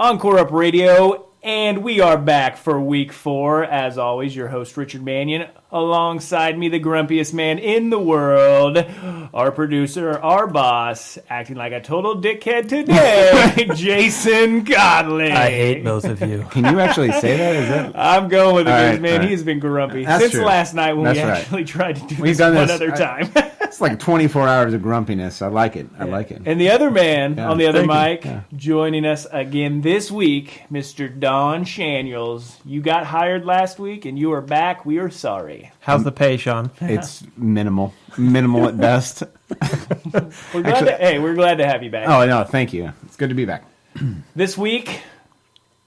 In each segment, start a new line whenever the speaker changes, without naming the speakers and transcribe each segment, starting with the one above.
Encore Up Radio, and we are back for week 4. As always, your host, Richard Mannion. Alongside me, the grumpiest man in the world, our producer, our boss, acting like a total dickhead today, Jason Godley.
I hate both of you.
Can you actually say that? Is that?
I'm going with it,
All right,
man.
all right.
He has been grumpy
That's
since
true.
last night when
That's
we
right.
actually tried to do
We've
this
done
one
this.
other time.
It's like 24 hours of grumpiness. I like it. I like it.
And the other man
Yeah,
on the other
thank you.
mic,
Yeah.
joining us again this week, Mr. Don Shaniels. You got hired last week, and you are back. We are sorry.
How's the pay, Sean?
It's minimal at best.
We're glad we're glad to have you back.
Oh no, thank you. It's good to be back.
This week,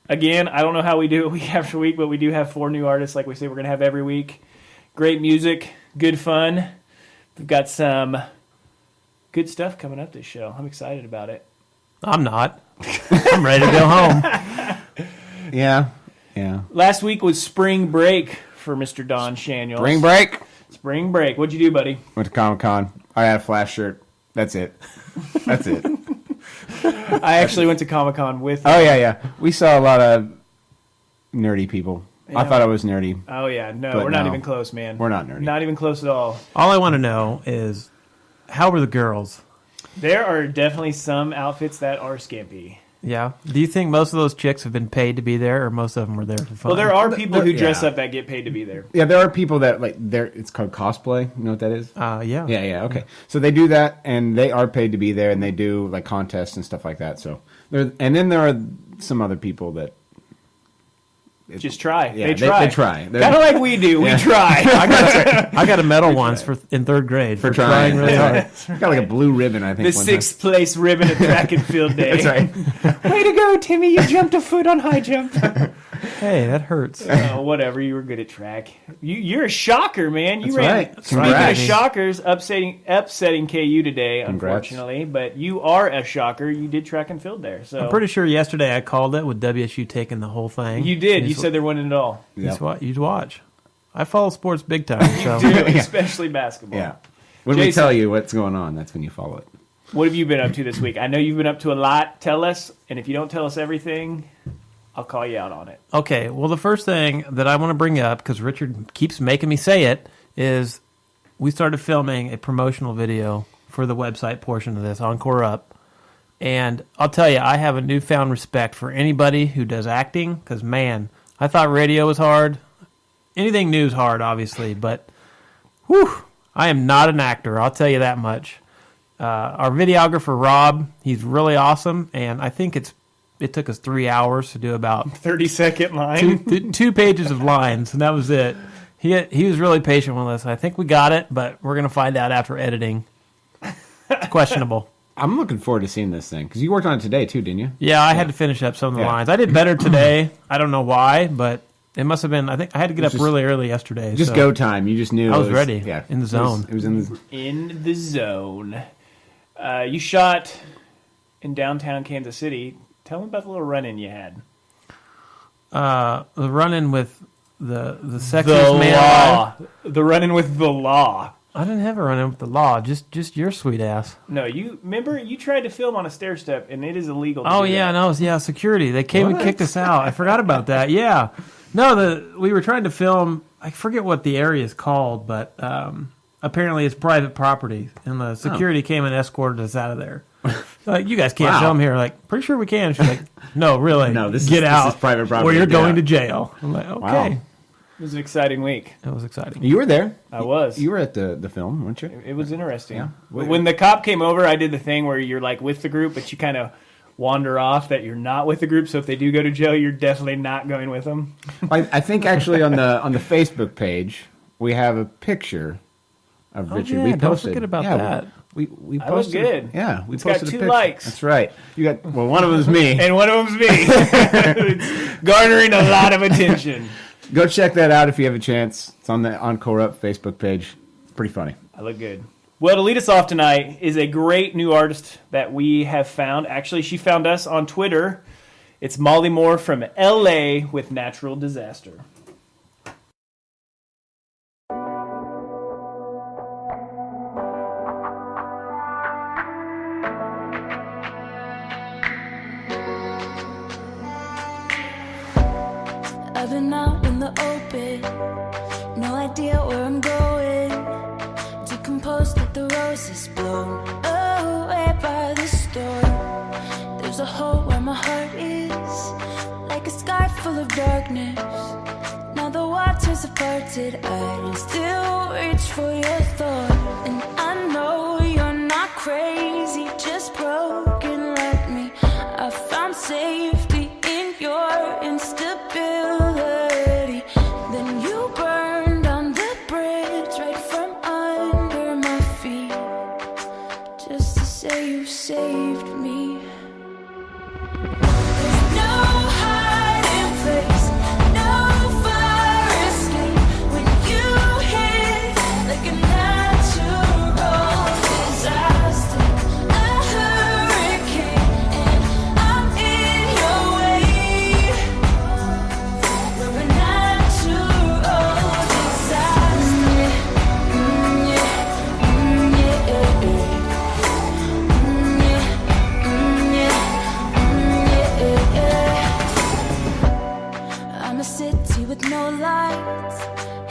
again, I don't know how we do it week after week, but we do have 4 new artists, like we say we're going to have every week. Great music, good fun. We've got some good stuff coming up this show. I'm excited about it.
I'm not. I'm ready to go home.
Yeah.
Last week was spring break for Mr. Don Shaniels.
Spring break.
Spring break. What'd you do, buddy?
Went to Comic-Con. I had a Flash shirt. That's it. That's it.
I actually went to Comic-Con with
Oh yeah. We saw a lot of nerdy people.
Yeah.
I thought I was nerdy.
Oh, yeah. No,
But
we're not
no.
even close, man.
We're not nerdy.
Not even close at all.
All I want to know is, how were the girls?
There are definitely some outfits that are skimpy.
Yeah. Do you think most of those chicks have been paid to be there, or most of them were there for fun?
Well, there are people who dress
yeah.
up that get paid to be there.
Yeah, there are people that it's called cosplay. You know what that is?
Yeah.
Yeah, okay. So they do that, and they are paid to be there, and they do like contests and stuff like that. So and then there are some other people that
Just try.
Yeah,
they try.
they try.
Kind of like we do.
Yeah.
We try.
I got a medal once in 3rd grade for trying really hard.
Got like a blue ribbon, I think.
The
one
6th place ribbon at track and field day.
That's right.
Way to go, Timmy. You jumped a foot on high jump.
Hey, that hurts.
Oh, whatever. You were good at track. You're a shocker, man. You
That's
ran.
right.
Speaking of
Congrats.
shockers, upsetting KU today,
Congrats.
unfortunately. But you are a shocker. You did track and field there. So
I'm pretty sure yesterday I called it with WSU taking the whole thing.
you did. You said there wasn't at all.
Yep.
You'd watch. I follow sports big time. So
Dude, especially basketball.
Yeah. When we
Jason.
tell you what's going on, that's when you follow it.
What have you been up to this week? I know you've been up to a lot. Tell us, and if you don't tell us everything, I'll call you out on it.
Okay, well, the first thing that I want to bring up, because Richard keeps making me say it, is we started filming a promotional video for the website portion of this, Encore Up. And I'll tell you, I have a newfound respect for anybody who does acting, because, man, I thought radio was hard. Anything new is hard, obviously, but whew, I am not an actor, I'll tell you that much. Our videographer, Rob, he's really awesome, and I think it took us 3 hours to do about
30-second line.
two pages of lines, and that was it. He was really patient with us. I think we got it, but we're going to find out after editing. It's questionable.
I'm looking forward to seeing this thing because you worked on it today too, didn't you?
Yeah, I had to finish up some of the
Yeah.
lines. I did better today. I don't know why, but it must have been. I think I had to get up
Just-
really early yesterday.
Just
so
go time. You just knew.
I was
it
ready,
Yeah,
in the zone.
It was in the.
In the zone. You shot in downtown Kansas City. Tell them about the little run-in you had.
The run-in with the
The
sexiest man
law.
alive.
The run-in with the law.
I didn't have a run-in with the law. Just your sweet ass.
No, you remember you tried to film on a stair step, and it is illegal. To
Oh
do
yeah,
that.
no, yeah, security. They came and kicked us out. I forgot about that. Yeah, no, we were trying to film. I forget what the area is called, but apparently it's private property, and the security came and escorted us out of there. Like, you guys can't
Wow.
film here. Like, pretty sure we can. She's like, no, really,
No, this
get
is
out,
private property.
or you're going
Yeah.
to jail. I'm like, okay,
Wow.
It was an exciting week.
that was exciting.
You were there.
I was.
You were at the film, weren't you?
It was interesting.
Yeah.
When the cop came over, I did the thing where you're like with the group, but you kind of wander off that you're not with the group. So if they do go to jail, you're definitely not going with them.
I think actually on the Facebook page we have a picture of Richard.
yeah,
We
don't
posted.
forget about
yeah,
that.
We
I look
posted.
good.
Yeah, we
It's got
posted a
2
picture.
likes.
That's right. You got one of them's me.
And one of them's me. It's garnering a lot of attention.
Go check that out if you have a chance. It's on the Encore Up Facebook page. It's pretty funny.
I look good. Well, to lead us off tonight is a great new artist that we have found. Actually, she found us on Twitter. It's Molly Moore from L.A. with Natural Disaster.
I've been out in the open, no idea where I'm going. Decomposed like the roses blown away by the storm. There's a hole where my heart is, like a sky full of darkness. Now the waters have parted, I still reach for your thought. And I know you're not crazy, just broken like me. I found safety in your instability. Then you burned down the bridge right from under my feet, just to say you saved me. There's no hiding place, no fire escape when you hit like a natural disaster, a hurricane, and I'm in your way. We're a natural disaster. I'm a city with no lights,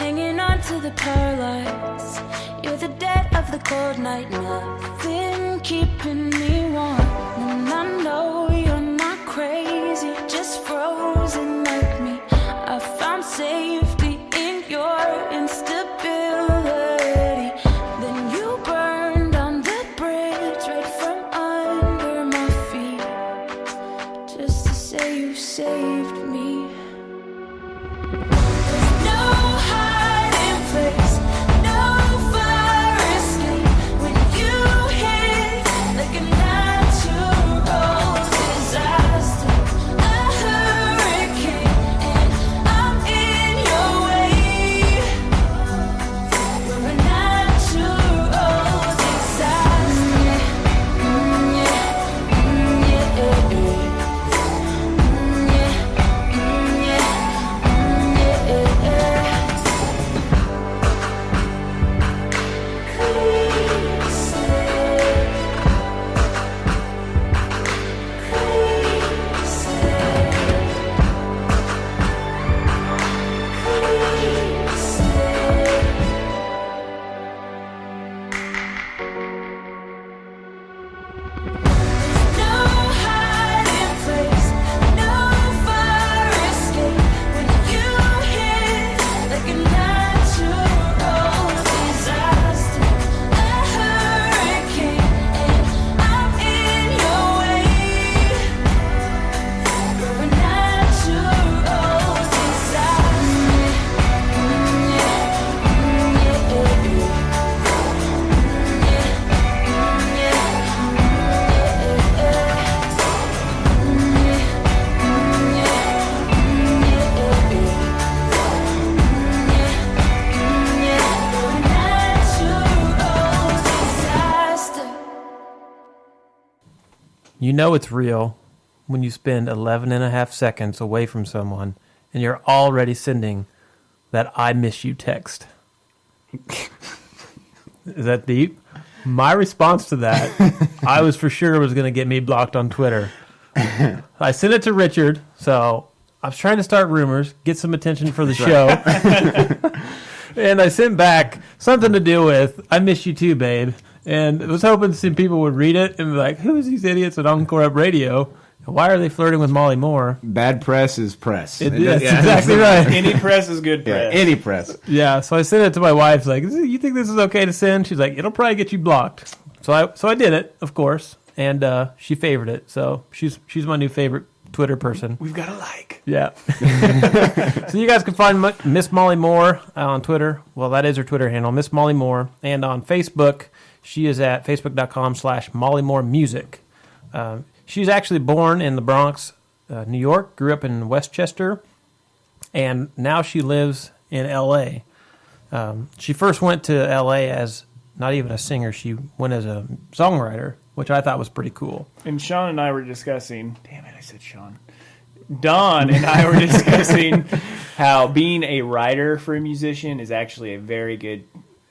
hanging on to the power lights. You're the dead of the cold night, nothing keeping me warm. And I know you're not crazy, just frozen like me. I found safety in your instability. Then you burned down the bridge right from under my feet, just to say you saved me. No hiding place, no fire escape when you hit like a natural disaster, a hurricane, and I'm in your way. We're a natural disaster. No hiding place, no fire escape when you hit like a natural disaster, a hurricane, and I'm in your way. We're a natural disaster.
You know it's real when you spend 11 and a half seconds away from someone and you're already sending that I miss you text. Is that deep? My response to that, I was for sure was going to get me blocked on Twitter. I sent it to Richard, so I was trying to start rumors, get some attention for the show. And I sent back something to do with, I miss you too, babe. And I was hoping some people would read it and be like, who is these idiots at Encore Up Radio? Why are they flirting with Molly Moore?
Bad press is press.
That's exactly right.
Any press is good press.
Yeah, any press.
Yeah, so I sent it to my wife. Like, you think this is okay to send? She's like, it'll probably get you blocked. So I did it, of course, and she favored it. So she's my new favorite Twitter person.
We've got a like.
Yeah. So you guys can find Miss Molly Moore on Twitter. Well, that is her Twitter handle, Miss Molly Moore. And on Facebook, she is at facebook.com/Molly Moore Music. She's actually born in the Bronx, New York, grew up in Westchester, and now she lives in L.A. She first went to L.A. as not even a singer. She went as a songwriter, which I thought was pretty cool.
And Sean and I were discussing, damn it, I said Sean. Don and I were discussing how being a writer for a musician is actually a very good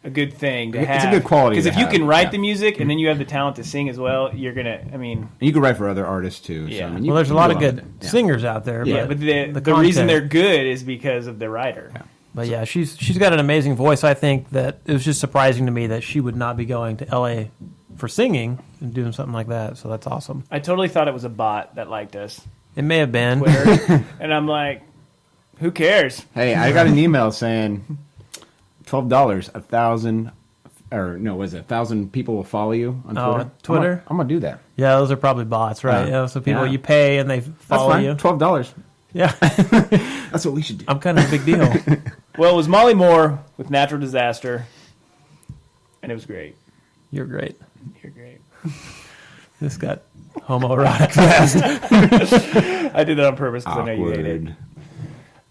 a good thing to
It's
have.
a good quality
Because
to
if you
have,
can write
yeah.
the music and then you have the talent to sing as well, you're gonna. I mean,
You could write for other artists too.
Yeah.
So, I mean,
Well, there's a
you
lot
can
of
do
good
with it. Yeah.
singers out there.
yeah,
but
but the
content-
reason they're good is because of the writer.
Yeah.
But yeah, she's got an amazing voice. I think that it was just surprising to me that she would not be going to LA for singing and doing something like that. So that's awesome.
I totally thought it was a bot that liked us,
It may have been.
Twitter, and I'm like, who cares?
Hey, I got an email saying $12, 1,000, or no, was it 1,000 people will follow you on
Oh,
Twitter?
Twitter?
I'm gonna do that.
Yeah, those are probably bots, right?
Yeah.
So people
Yeah.
you pay and they
That's
follow
fine.
you.
$12.
Yeah,
That's what we should do.
I'm kind of a big deal.
Well, it was Molly Moore with Natural Disaster, and it was great.
You're great.
You're great.
This got homoerotic fast.
I did that on purpose because I know you hate it.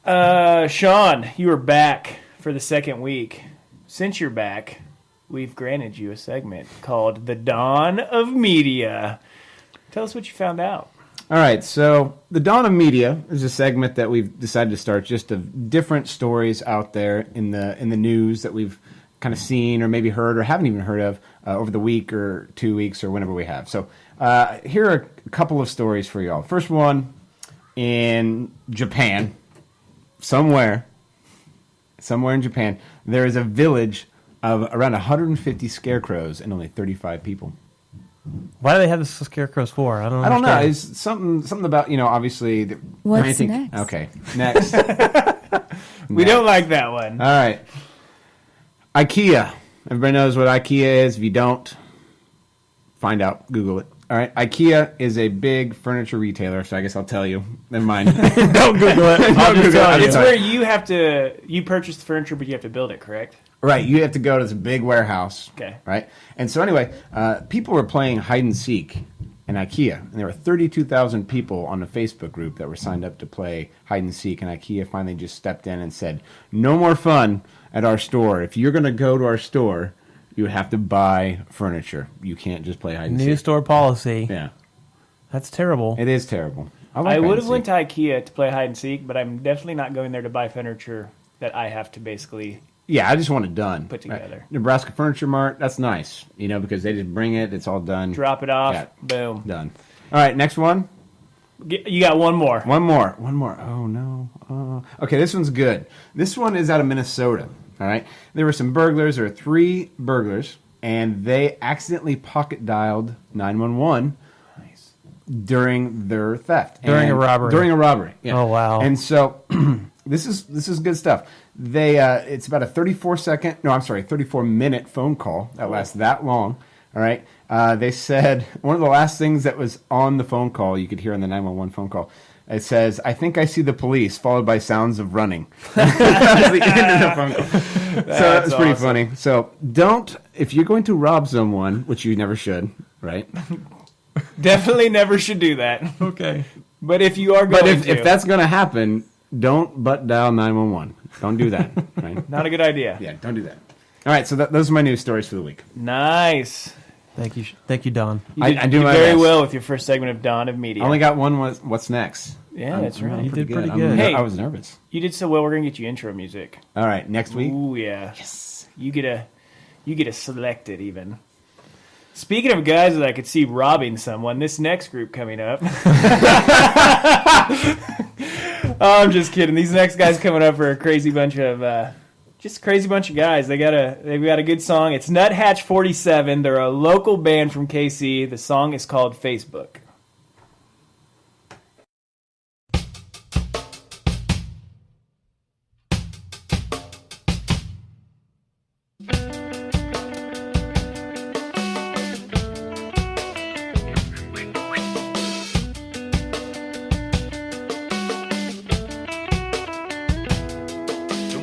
Awkward.
Sean, you are back for the second week. Since you're back, we've granted you a segment called The Dawn of Media. Tell us what you found out.
All right, so the Dawn of Media is a segment that we've decided to start, just of different stories out there in the news that we've kind of seen or maybe heard or haven't even heard of over the week or 2 weeks or whenever we have. So here are a couple of stories for y'all. First one, in Japan, somewhere in Japan, there is a village of around 150 scarecrows and only 35 people.
Why do they have the scarecrows for? I don't
I don't know.
understand.
It's something about, obviously.
What's next?
Okay, next.
We don't like that one.
All right. IKEA. Everybody knows what IKEA is. If you don't, find out. Google it. All right. IKEA is a big furniture retailer, so I guess I'll tell you. Never mind.
Don't Google it. I'll just tell you.
It's where you purchase the furniture, but you have to build it, correct?
Right. You have to go to this big warehouse.
Okay.
Right. And so anyway, people were playing hide and seek in IKEA, and there were 32,000 people on the Facebook group that were signed up to play hide and seek, and IKEA finally just stepped in and said, no more fun at our store. If you're going to go to our store, you have to buy furniture. You can't just play hide and
New
seek.
store policy.
Yeah.
That's terrible.
It is terrible.
I
hide
would
and
have went
seek.
to IKEA to play hide and seek, but I'm definitely not going there to buy furniture that I have to basically.
Yeah, I just want it done.
Put together.
Right. Nebraska Furniture Mart, that's nice. Because they just bring it, it's all done.
Drop it off.
Yeah.
Boom.
Done. All right, next one.
You got one more.
One more. Oh, no. Okay, this one's good. This one is out of Minnesota. All right. There were some burglars. There were 3 burglars, and they accidentally pocket dialed 911 during their theft.
During a robbery.
Yeah.
Oh, wow.
And so this is good stuff. They it's about a 34-minute phone call that lasts that long. All right. They said one of the last things that was on the phone call, you could hear on the 911 phone call, it says, "I think I see the police," followed by sounds of running. That's the end of the phone call. So that's pretty
awesome.
funny. So if you're going to rob someone, which you never should, right?
Definitely never should do that.
Okay.
But if you are going
But
to,
if that's going to happen, don't butt dial 911. Don't do that. Right?
not a good idea.
Yeah, don't do that. All right, so those are my news stories for the week.
Nice.
Thank you, Don.
You did,
I do
you
my
very
best.
well with your first segment of Dawn of Media.
I only got one. What's next?
Yeah, that's right.
You did pretty
I'm-
good.
Hey.
I was nervous.
You did so well. We're gonna get you intro music.
All right, next week.
Ooh yeah. Yes. You get a selected even. Speaking of guys that I could see robbing someone, this next group coming up. Oh, I'm just kidding. These next guys coming up are a crazy bunch of just a crazy bunch of guys. They've got a good song. It's Nuthatch 47. They're a local band from KC. The song is called Facebook.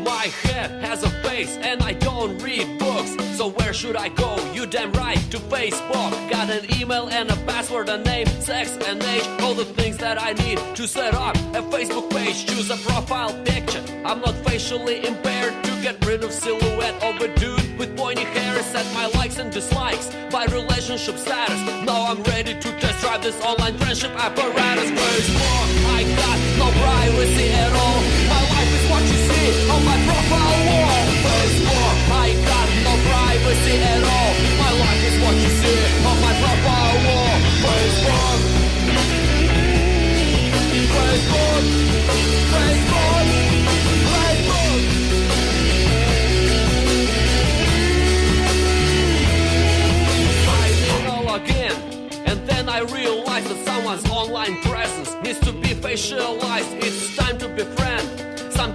My head has a face and I don't read books. So where should I go? You damn right, to Facebook. Got an email and a password, a name, sex and age. All the things that I need to set up a Facebook page. Choose a profile picture. I'm not facially impaired. To get rid of silhouette of a dude with pointy hair. Set my likes and dislikes by relationship status. Now I'm ready to test drive this online friendship apparatus. Facebook, I got no privacy at all. My life is what you see on my profile wall. Facebook, I got no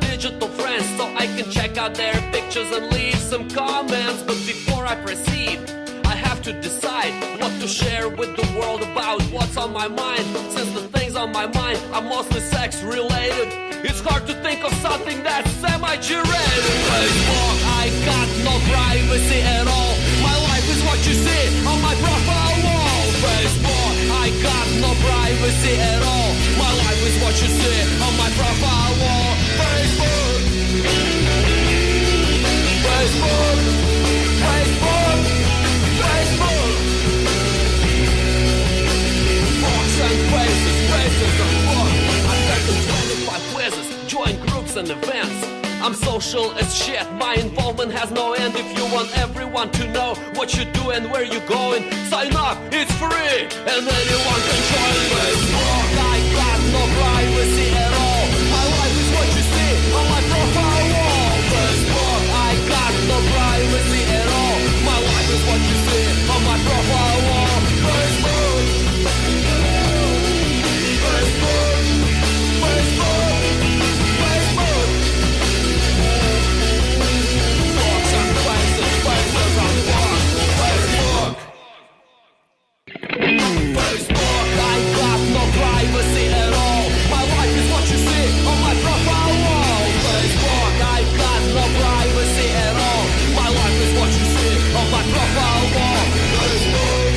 some digital friends so I can check out their pictures and leave some comments. But before I proceed, I have to decide what to share with the world about what's on my mind. Since the things on my mind are mostly sex related, it's hard to think of something that's semi-G-rated. Facebook, I got no privacy at all. My life is what you see on my profile wall. Facebook, I got no privacy at all. My life is what you see on my profile wall. Facebook, Facebook, Facebook, Facebook. Books and faces, faces and books. I've taken 25 quizzes, joined groups and events. I'm social as shit, my involvement has no end. If you want everyone to know what you do and where you're going, sign up, it's free, and anyone can join. Facebook, I got no privacy at all. My life is what you see on my profile wall. Facebook, I got no privacy at all. My life is what you see on my profile wall. Facebook, Facebook, Facebook, Facebook. Books and faces, faces and books. Facebook, Facebook, I got no privacy at all. My life is what you see on my profile wall. Facebook, I got no privacy at all. My life is what you see on my profile wall. Facebook,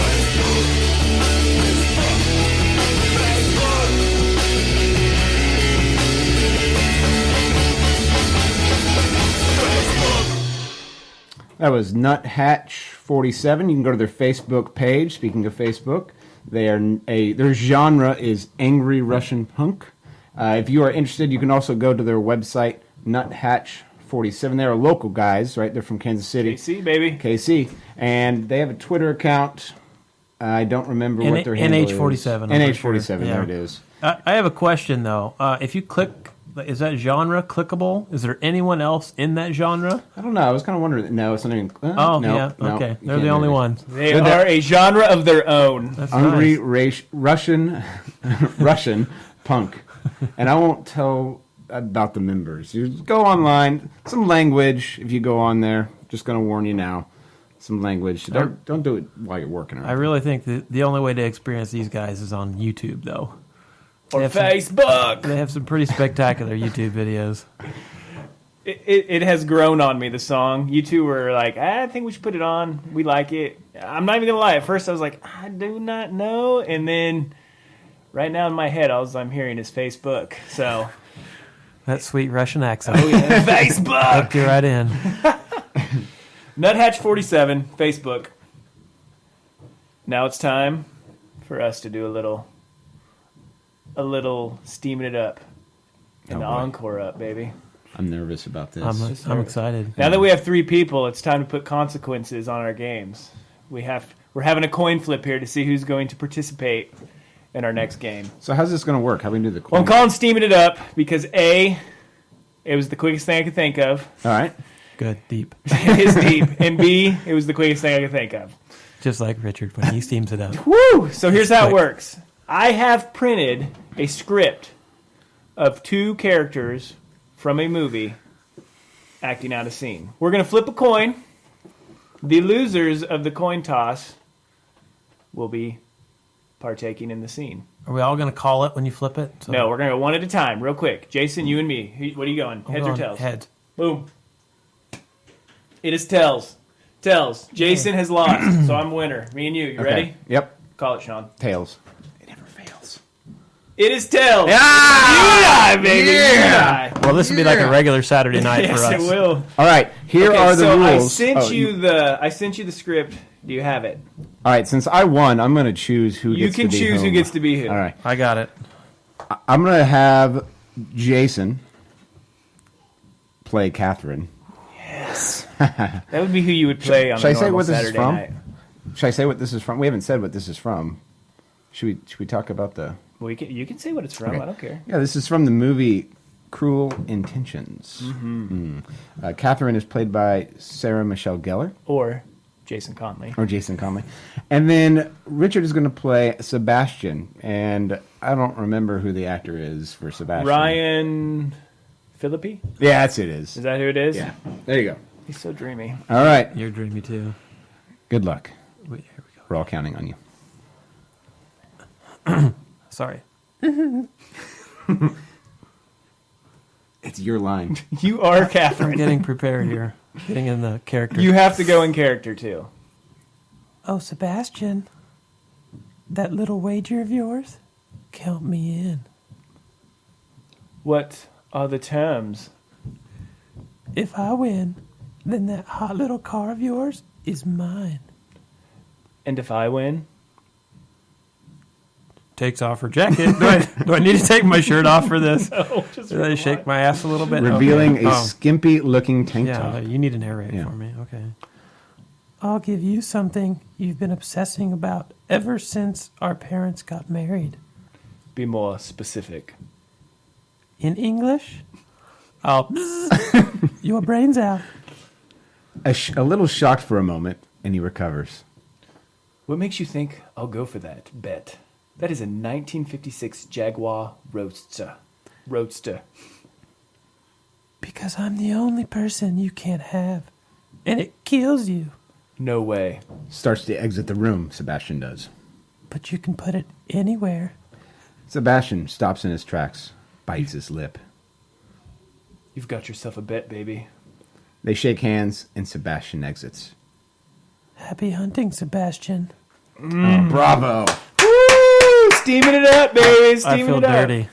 Facebook, Facebook, Facebook.
That was Nuthatch47. You can go to their Facebook page. Speaking of Facebook, their genre is angry Russian punk. If you are interested, you can also go to their website, Nuthatch47. They're local guys, right? They're from Kansas City.
KC, baby.
KC. And they have a Twitter account. I don't remember what their handle is.
NH47.
NH47,
Yeah.
there it is.
I have a question, though. If you click, is that genre clickable? Is there anyone else in that genre?
I don't know. I was kind of wondering. No, it's not even.
Oh,
no,
yeah.
no,
Okay.
you
They're
can't
the
do
only
it.
ones.
They are a genre of their own.
That's
Hungry
nice.
Russian Russian punk. And I won't tell about the members. You go online. Some language, if you go on there. Just going to warn you now. Some language. Don't do it while you're working.
I really think that the only way to experience these guys is on YouTube, though.
Or
They have some-
Facebook.
They have some pretty spectacular YouTube videos.
It has grown on me, the song. You two were like, I think we should put it on. We like it. I'm not even going to lie. At first I was like, I do not know. And then right now in my head, all I'm hearing is Facebook. So,
That sweet Russian accent.
Facebook!
Hooked you right in.
Nuthatch47, Facebook. Now it's time for us to do a little steaming it up. And the
boy.
encore up, baby.
I'm nervous about this.
I'm excited.
Now that we have 3 people, it's time to put consequences on our games. We're having a coin flip here to see who's going to participate in our next game.
So how's this going to work? How do we do the
Well, I'm
coin?
calling steaming it up because A, it was the quickest thing I could think of.
All right.
Good, deep.
It is deep. And B, it was the quickest thing I could think of.
Just like Richard when he steams it up.
Woo! So here's how it
quick.
works. I have printed a script of 2 characters from a movie acting out a scene. We're going to flip a coin. The losers of the coin toss will be partaking in the scene.
Are we all going to call it when you flip it? So
No, we're going to go one at a time, real quick. Jason, you and me. What are you going?
I'm
Heads
going
or tails?
Heads.
Boom. It is tails. Tails. Jason has lost, so I'm winner. Me and you. You ready?
Yep.
Call it, Sean.
Tails. It never fails.
It is tails.
Ah!
You and I, baby. You and I.
Well, this will be like a regular Saturday night
Yes,
for us.
it will.
All right. Here
Okay,
are the
so
rules.
I sent you the script. Do you have it?
All right. Since I won, I'm going to choose who
You
gets
can
to be
choose who
whom.
gets to be who.
All right.
I got it.
I'm going to have Jason play Catherine.
That would be who you would play on
Should
a
I say
normal
what this is
Saturday
from?
night.
Should I say what this is from? We haven't said what this is from. Should we talk about the...
Well, you can say what it's from.
Okay.
I don't care.
Yeah, this is from the movie Cruel Intentions. Catherine is played by Sarah Michelle Gellar.
Or Jason Conley.
Or Jason Conley. And then Richard is going to play Sebastian. And I don't remember who the actor is for Sebastian.
Ryan Phillippe?
Yeah, that's it is.
Is that who it is?
Yeah. There you go.
He's so dreamy.
All right.
You're dreamy too.
Good luck.
Wait, here we go.
We're all counting on you.
Sorry.
It's your line.
You are
I'm
Catherine.
getting prepared here. Getting in the character.
You have to go in character, too.
Oh, Sebastian. That little wager of yours? Count me in.
What are the terms?
If I win, then that hot little car of yours is mine.
And if I win?
Takes off her jacket. Do I need to take my shirt off for this?
No, just
Do I shake my ass a little bit?
Revealing
Okay.
a skimpy-looking tank
Yeah,
top.
you need to narrate
Yeah.
for me. Okay. I'll give you something you've been obsessing about ever since our parents got married.
Be more specific.
In English, I'll your brains out.
A little shocked for a moment, and he recovers.
What makes you think I'll go for that bet? That is a 1956 Jaguar Roadster.
Because I'm the only person you can't have. And it kills you.
No way.
Starts to exit the room, Sebastian does.
But you can put it anywhere.
Sebastian stops in his tracks, bites his lip.
You've got yourself a bet, baby.
They shake hands, and Sebastian exits.
Happy hunting, Sebastian.
Oh, bravo.
Woo! Steaming it up, baby. Steaming
I feel
it up.
dirty.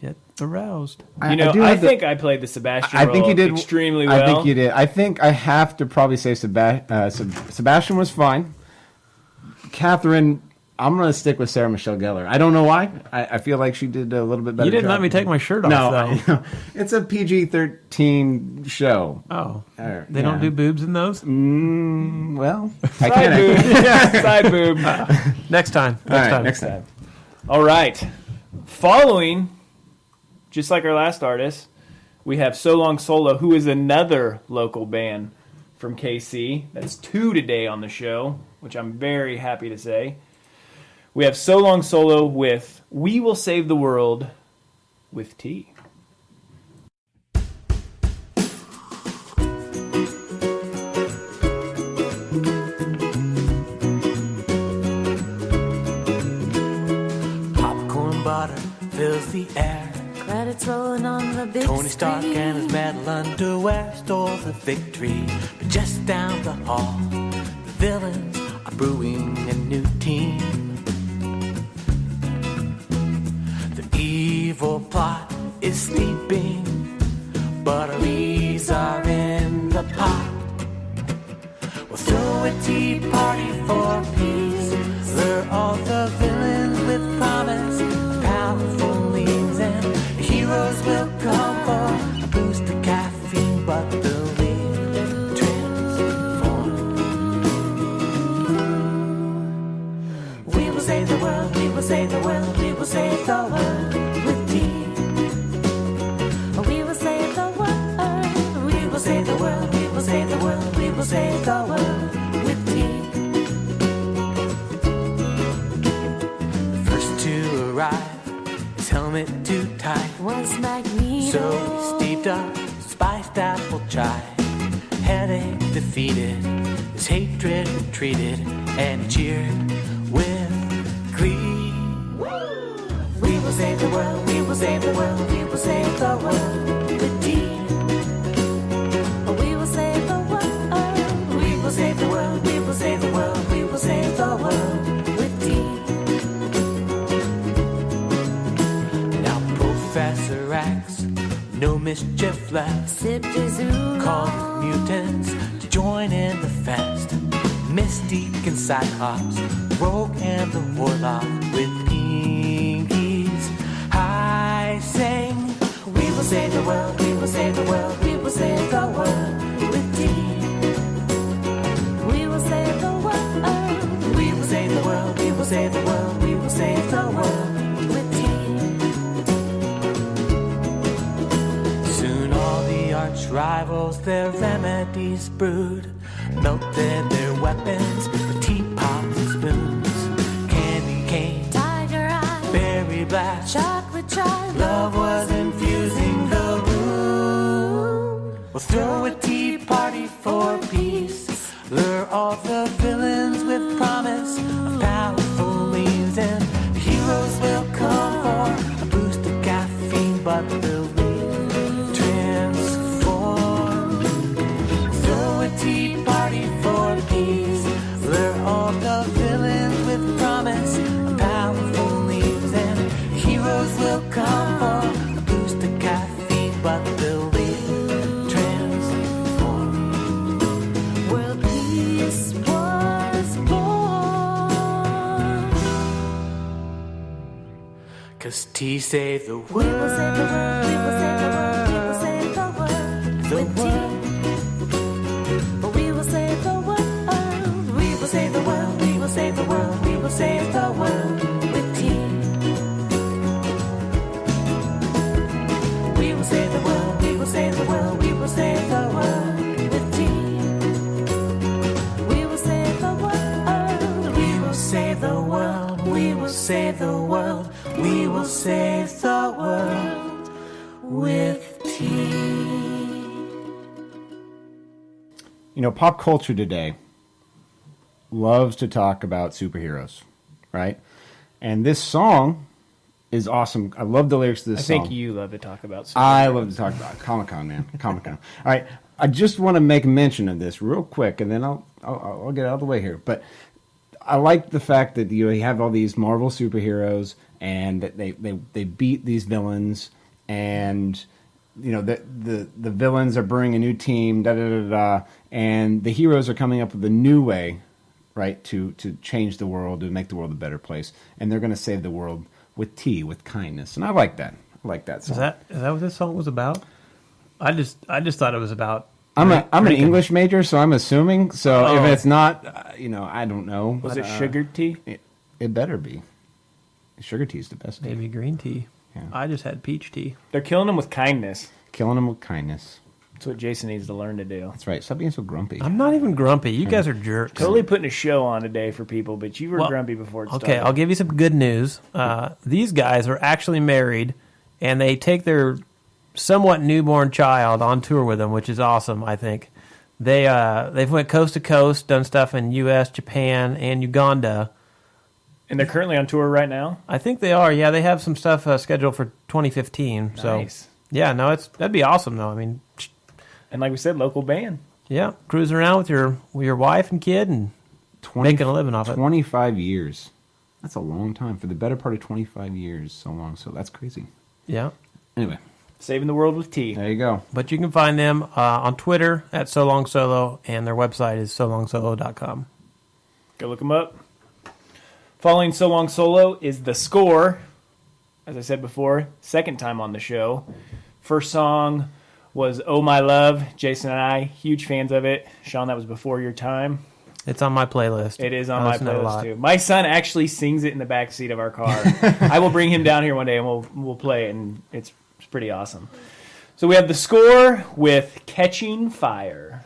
Yet aroused.
I think I played the Sebastian
I think
role
you did
extremely well.
I think you did. I think I have to probably say Sebastian was fine. Catherine, I'm going to stick with Sarah Michelle Gellar. I don't know why. I feel like she did a little bit better.
You didn't
job.
let me take my shirt off,
No,
though.
it's a PG-13 show.
Oh.
Or,
They don't do boobs in those?
Well, I
Side
can't.
boob. Side boob.
Next time.
All right, next time.
All right. Following, just like our last artist, we have So Long Solo, who is another local band from KC. That's 2 today on the show, which I'm very happy to say. We have So Long Solo with We Will Save the World with Tea.
Popcorn butter fills the air.
Credits rolling on the big
Tony Stark
screen.
and his metal underwear stole the victory. But just down the hall, the villains are brewing a new team. The evil plot is sleeping, but our leaves are in the pot. We'll throw a tea party for peace. Lure all the villains with promise of powerful leaves, and heroes will come for a boost of caffeine, but they'll leave transformed. We will save the world, we will save the world, we will save the world with tea. We will save the world, we will save the world, we will save the world, we will save the world with tea. The first to arrive, his helmet too tight.
Was Magneto.
So he steeped up spiced apple chai. Headache defeated, his hatred retreated, and he cheered with glee. We will save the world, we will save the world, we will save the world with tea. We will save the world, we will save the world, we will save the world, we will save the world with tea. Now Professor X, no mischief left,
Sipped his oolong.
called mutants to join in the fest. Mystique and Cyclops, Rogue and the Warlock with pinkies high sing. We will save the world, we will save the world, we will save the world with tea. We will save the world, we will save the world, we will save the world, we will save the world with tea. Soon all the arch rivals their remedies brewed. melted their weapons with teapots and spoons. Candy cane,
Tiger eye,
berry blast,
chocolate chai.
love was infusing the room. We'll throw a tea party for peace, lure all the villains with promise of powerful means, and the heroes will come for a boost of caffeine, but they'll be transformed. Throw a tea party for peace, lure all the villains with promise of powerful means, and the heroes will come for a boost of caffeine, but they'll be transformed.
World peace was born.
'Cause tea saved the
We will
world.
save the world, we will save the world, we will save the world with tea. We will save the world, we will save the world, we will save the world, we will save the world with tea. We will save the world, we will save the world, we will save the world with tea. We will save the world, we will save the world, we will save the world, we will save the world with tea.
You know, pop culture today loves to talk about superheroes, right? And this song is awesome. I love the lyrics to this
I
song.
think you love to talk about
I love to talk about it. Comic-Con, man. Comic-Con. All right. I just want to make mention of this real quick, and then I'll get out of the way here. But I like the fact that you have all these Marvel superheroes, and that they beat these villains, and you know the villains are bringing a new team, da da da da, and the heroes are coming up with a new way, right, to change the world, to make the world a better place, and they're going to save the world with tea, with kindness, and I like that. I like that song.
Is that what this song was about? I just thought it was about.
I'm an
drinking.
English major, so I'm assuming. So
Oh.
if it's not, I don't know.
Was
But,
it sugar tea?
It better be. Sugar tea is the best tea.
Maybe green tea.
Yeah.
I just had peach tea.
They're killing them with kindness.
Killing them with kindness.
That's what Jason needs to learn to do.
That's right. Stop being so grumpy.
I'm not even grumpy. You guys are jerks.
Totally putting a show on today for people, but you were
Well,
grumpy before it started.
Okay, I'll give you some good news. These guys are actually married, and they take their somewhat newborn child on tour with them, which is awesome, I think. They've went coast to coast, done stuff in U.S., Japan, and Uganda.
And they're currently on tour right now?
I think they are. Yeah, they have some stuff scheduled for 2015. So,
Nice.
yeah, no, that'd be awesome, though. I mean,
And like we said, local band.
yeah, cruising around with your wife and kid and making a living off it.
25 years. That's a long time. For the better part of 25 years, so long. So that's crazy.
Yeah.
Anyway,
Saving the world with tea.
there you go.
But you can find them on Twitter at SoLongSolo, and their website is solongsolo.com.
Go look them up. Following So Long Solo is The Score. As I said before, second time on the show. First song was Oh My Love. Jason and I, huge fans of it. Sean, that was before your time.
It's on my playlist.
It is on
I
my
listen to it a
playlist
lot.
too. My son actually sings it in the back seat of our car. I will bring him down here one day and we'll play it, and it's pretty awesome. So we have The Score with Catching Fire.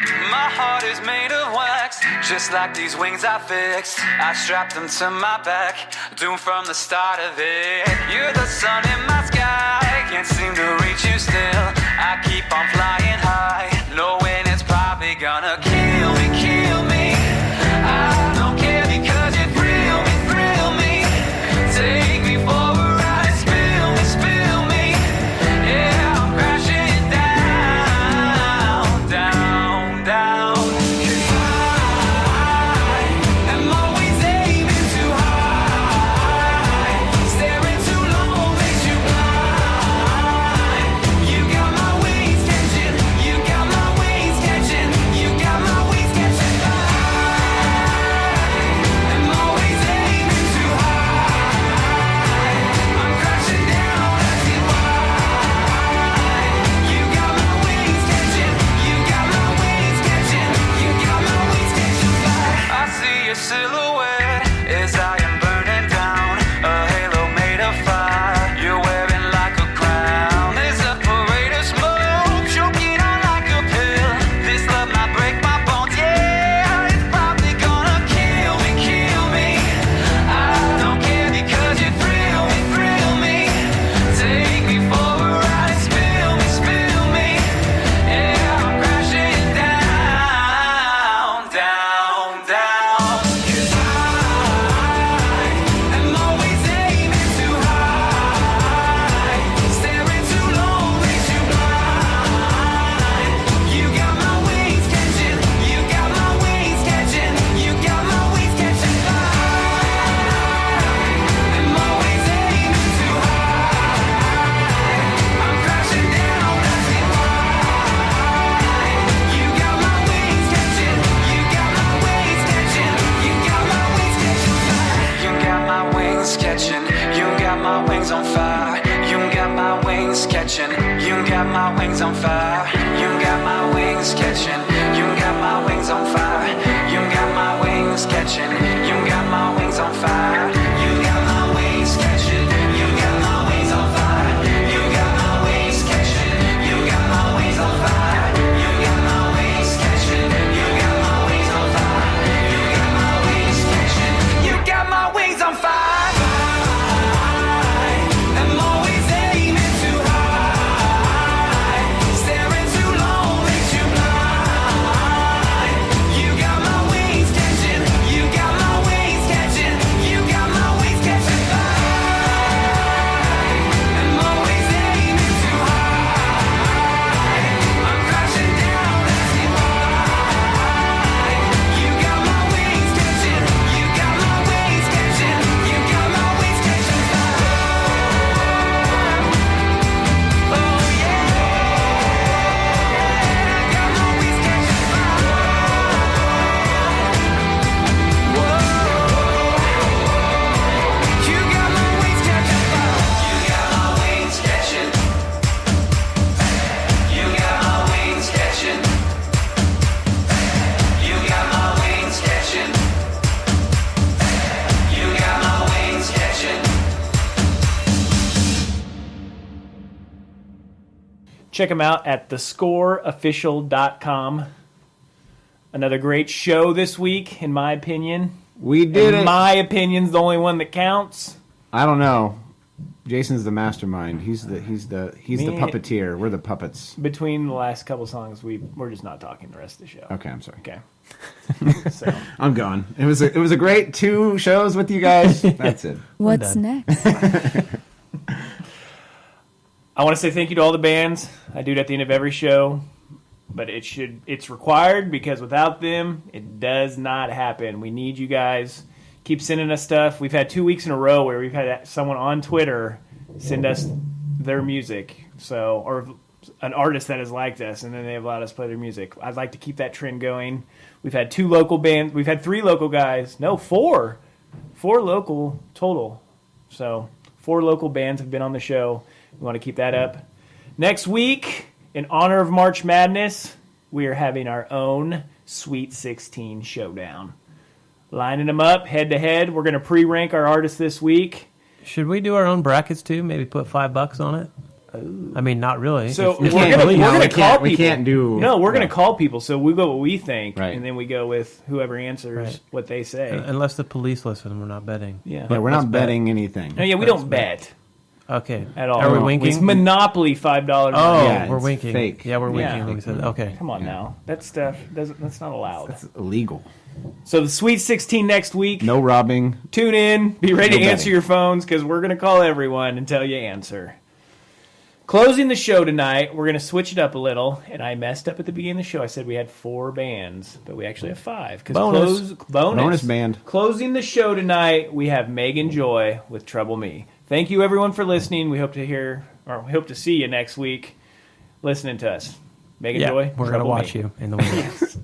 My heart is made of wax, just like these wings I fixed. I strapped them to my back, doomed from the start of it. You're the sun in my sky, can't seem to reach you still. I keep on flying high, knowing it's probably gonna kill me, kill me. I don't care because you thrill me. Take me for a ride, spill me. Yeah, I'm crashing down. 'Cause I am always aiming too high. Staring too low makes you blind. You got my wings catching. You got my wings catching. You got my my wings on fire. You got my wings catching. You got my wings on fire. You got my wings catching. You got my wings on fire. You got my wings catching. You got my wings on fire. You got my wings catching. You got my wings on fire. You got my wings catching. You got my wings on fire. You got my wings catching. You got my wings on fire. You got my wings catching. You got my wings on fire. I'm always aiming too high. Staring too long makes you blind. You got my wings catching. You got my wings catching. You got my wings catching fire. I'm always aiming too high. I'm crashing down asking why. You got my wings catching. You got my wings catching. You got my wings catching fire. Oh yeah. Got my wings catching fire. Whoa. You got my wings catching fire. You got my wings catching. You got my wings catching. You got my wings catching. You got my wings catching.
Check them out at thescoreofficial.com. Another great show this week, in my opinion.
We did
And
it.
my opinion's the only one that counts.
I don't know. Jason's the mastermind. He's the
Me-
puppeteer. We're the puppets.
Between the last couple songs, we're just not talking the rest of the show.
Okay, I'm sorry.
Okay. So
I'm gone. It was a great 2 shows with you guys. That's it.
What's
done.
next?
I want to say thank you to all the bands. I do it at the end of every show, but it's required because without them, it does not happen. We need you guys. Keep sending us stuff. We've had 2 weeks in a row where we've had someone on Twitter send us their music, or an artist that has liked us, and then they've allowed us to play their music. I'd like to keep that trend going. We've had 2 local bands. We've had 3 local guys. No, 4. 4 local total. So 4 local bands have been on the show. We want to keep that up. Next week, in honor of March Madness, we are having our own Sweet 16 showdown. Lining them up head to head. We're going to pre-rank our artists this week.
Should we do our own brackets too? Maybe put $5 on it. I mean, not really.
So
If-
we're
if-
going to
we
call people.
we can't do-
No, we're going
no.
to call people. So we go what we think,
Right.
and then we go with whoever answers
Right.
what they say.
unless the police listen, we're not betting.
Yeah.
Yeah, we're
Let's
not
bet.
betting anything.
No, yeah, we
Let's
don't bet
Okay.
at all.
Are we
No.
winking?
It's Monopoly $5.
Oh,
Yeah,
we're
it's
winking.
fake.
Yeah, we're winking
Yeah.
when we said okay.
Come on now. That stuff that's not allowed.
It's illegal.
So the Sweet 16 next week.
No robbing.
Tune in. Be ready
No
to answer
betting.
your phones because we're going to call everyone until you answer. Closing the show tonight, we're going to switch it up a little. And I messed up at the beginning of the show. I said we had 4 bands, but we actually have 5.
Bonus.
Bonus band.
Closing the show tonight, we have Megan Joy with Trouble Me. Thank you, everyone, for listening. We hope to see you next week listening to us. Megan
Yeah,
Joy,
we're gonna
Trouble
watch
Me.
you in the wings.